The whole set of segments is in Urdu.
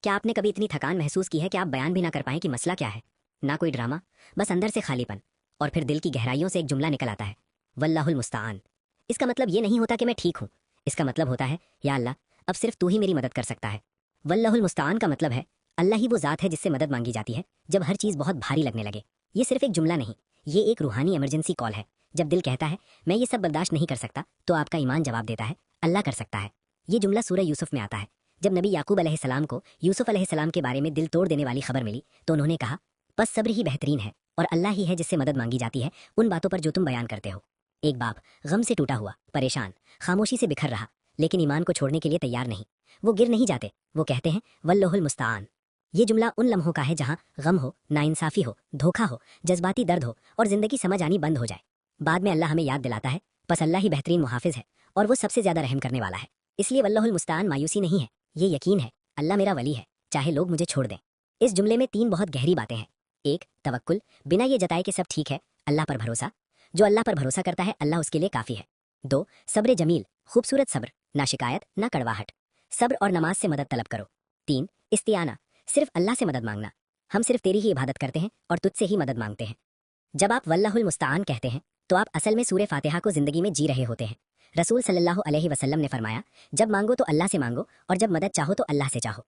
کیا آپ نے کبھی اتنی تھکان محسوس کی ہے کہ آپ بیان بھی نہ کر پائیں کہ مسئلہ کیا ہے؟ نہ کوئی ڈرامہ، بس اندر سے خالی پن، اور پھر دل کی گہرائیوں سے ایک جملہ نکل آتا ہے، واللہ المستعان۔ اس کا مطلب یہ نہیں ہوتا کہ میں ٹھیک ہوں، اس کا مطلب ہوتا ہے یا اللہ، اب صرف تو ہی میری مدد کر سکتا ہے۔ واللہ المستعان کا مطلب ہے اللہ ہی وہ ذات ہے جس سے مدد مانگی جاتی ہے جب ہر چیز بہت بھاری لگنے لگے۔ یہ صرف ایک جملہ نہیں، یہ ایک روحانی ایمرجنسی کال ہے۔ جب دل کہتا ہے میں یہ سب برداشت نہیں کر سکتا، تو آپ کا ایمان جواب دیتا ہے اللہ کر سکتا ہے۔ یہ جملہ سورہ یوسف میں آتا ہے۔ جب نبی یعقوب علیہ السلام کو یوسف علیہ السلام کے بارے میں دل توڑ دینے والی خبر ملی تو انہوں نے کہا بس صبر ہی بہترین ہے، اور اللہ ہی ہے جس سے مدد مانگی جاتی ہے ان باتوں پر جو تم بیان کرتے ہو۔ ایک باپ غم سے ٹوٹا ہوا، پریشان، خاموشی سے بکھر رہا، لیکن ایمان کو چھوڑنے کے لیے تیار نہیں۔ وہ گر نہیں جاتے، وہ کہتے ہیں واللہ المستعان۔ یہ جملہ ان لمحوں کا ہے جہاں غم ہو، ناانصافی ہو، دھوکا ہو، جذباتی درد ہو اور زندگی سمجھ آنی بند ہو جائے۔ بعد میں اللہ ہمیں یاد دلاتا ہے بس اللہ ہی بہترین محافظ ہے، اور وہ سب سے زیادہ رحم کرنے والا ہے۔ اس لیے واللہ المستعان مایوسی نہیں ہے، یہ یقین ہے اللہ میرا ولی ہے، چاہے لوگ مجھے چھوڑ دیں۔ اس جملے میں 3 بہت گہری باتیں ہیں۔ ایک، توکل، بنا یہ جتائے کہ سب ٹھیک ہے، اللہ پر بھروسہ۔ جو اللہ پر بھروسہ کرتا ہے اللہ اس کے لیے کافی ہے۔ 2، صبر جمیل، خوبصورت صبر، نہ شکایت نہ کڑواہٹ۔ صبر اور نماز سے مدد طلب کرو۔ 3، استعانہ، صرف اللہ سے مدد مانگنا۔ ہم صرف تیری ہی عبادت کرتے ہیں اور تجھ سے ہی مدد مانگتے ہیں۔ جب آپ واللہ المستعان کہتے ہیں تو آپ اصل میں سورہ فاتحہ کو زندگی میں جی رہے ہوتے ہیں۔ رسول صلی اللہ علیہ وسلم نے فرمایا جب مانگو تو اللہ سے مانگو، اور جب مدد چاہو تو اللہ سے چاہو۔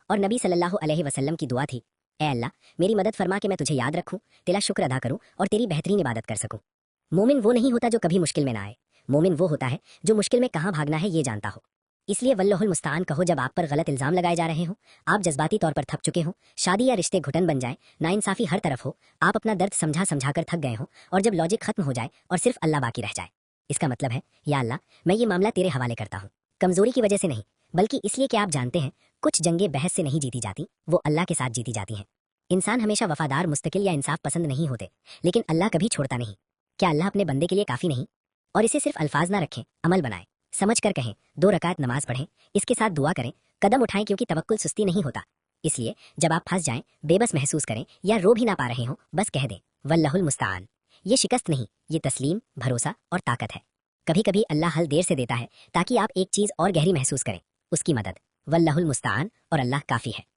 اور نبی صلی اللہ علیہ وسلم کی دعا تھی اے اللہ میری مدد فرما کہ میں تجھے یاد رکھوں، تیرا شکر ادا کروں اور تیری بہترین عبادت کر سکوں۔ مومن وہ نہیں ہوتا جو کبھی مشکل میں نہ آئے، مومن وہ ہوتا ہے جو مشکل میں کہاں بھاگنا ہے یہ جانتا ہو۔ اس لیے واللہ المستعان کہو جب آپ پر غلط الزام لگائے جا رہے ہوں، آپ جذباتی طور پر تھک چکے ہوں، شادی یا رشتے گھٹن بن جائیں، ناانصافی ہر طرف ہو، آپ اپنا درد سمجھا سمجھا کر تھک گئے ہوں، اور جب لاجک ختم ہو جائے اور صرف اللہ باقی رہ جائے۔ اس کا مطلب ہے یا اللہ میں یہ معاملہ تیرے حوالے کرتا ہوں، کمزوری کی وجہ سے نہیں، بلکہ اس لیے کہ آپ جانتے ہیں کچھ جنگیں بحث سے نہیں جیتی جاتی، وہ اللہ کے ساتھ جیتی جاتی ہیں۔ انسان ہمیشہ وفادار، مستقل یا انصاف پسند نہیں ہوتے، لیکن اللہ کبھی چھوڑتا نہیں۔ کیا اللہ اپنے بندے کے لیے کافی نہیں؟ اور اسے صرف الفاظ نہ رکھیں، عمل بنائیں، سمجھ کر کہیں، 2 رکعت نماز پڑھیں، اس کے ساتھ دعا کریں، قدم اٹھائیں، کیونکہ توکل سستی نہیں ہوتا۔ اس لیے جب آپ پھنس جائیں، بے بس محسوس کریں یا رو بھی نہ پا رہے ہوں، بس کہہ دیں واللہ المستعان۔ یہ شکست نہیں، یہ تسلیم، بھروسہ اور طاقت ہے۔ کبھی کبھی اللہ حل دیر سے دیتا ہے تاکہ آپ ایک چیز اور گہری محسوس کریں، اس کی مدد۔ واللہ المستعان، اور اللہ کافی ہے۔